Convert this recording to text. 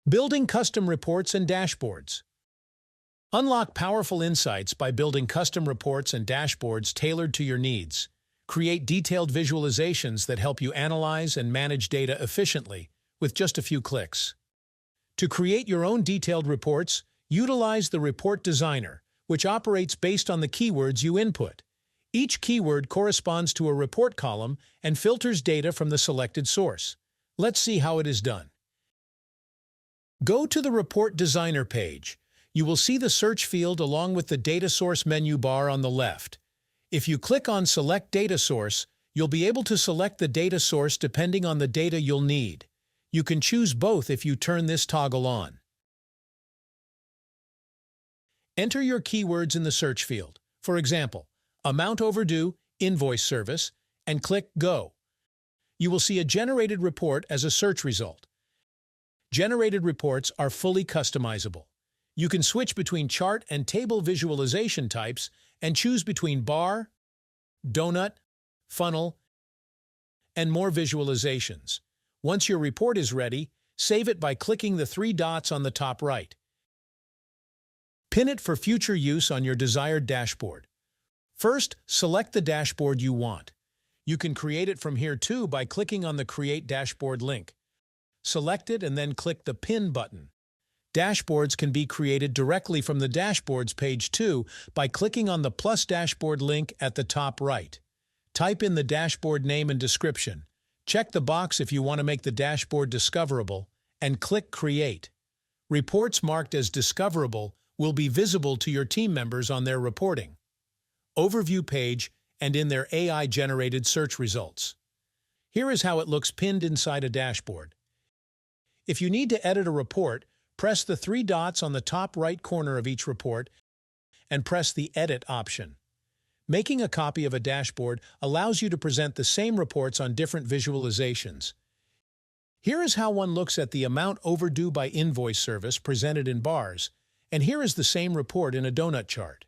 Building custom reports and dashboards. Unlock powerful insights by building custom reports and dashboards tailored to your needs. Create detailed visualizations that help you analyze and manage data efficiently with just a few clicks. To create your own detailed reports, utilize the Report Designer, which operates based on the keywords you input. Each keyword corresponds to a report column and filters data from the selected source. Let's see how it is done. Go to the Report Designer page. You will see the search field along with the data source menu bar on the left. If you click on Select Data Source, you'll be able to select the data source depending on the data you'll need. You can choose both if you turn this toggle on. Enter your keywords in the search field. For example, amount overdue, invoice service, and click Go. You will see a generated report as a search result. Generated reports are fully customizable. You can switch between chart and table visualization types and choose between bar, donut, funnel, and more visualizations. Once your report is ready, save it by clicking the three dots on the top right. Pin it for future use on your desired dashboard. First, select the dashboard you want. You can create it from here too by clicking on the Create Dashboard link. Select it and then click the Pin button. Dashboards can be created directly from the Dashboards page too by clicking on the Plus Dashboard link at the top right. Type in the dashboard name and description. Check the box if you want to make the dashboard discoverable, and click Create. Reports marked as discoverable will be visible to your team members on their reporting overview page and in their AI-generated search results. Here is how it looks pinned inside a dashboard. If you need to edit a report, press the three dots on the top right corner of each report and press the Edit option. Making a copy of a dashboard allows you to present the same reports on different visualizations. Here is how one looks at the amount overdue by invoice service presented in bars, and here is the same report in a donut chart.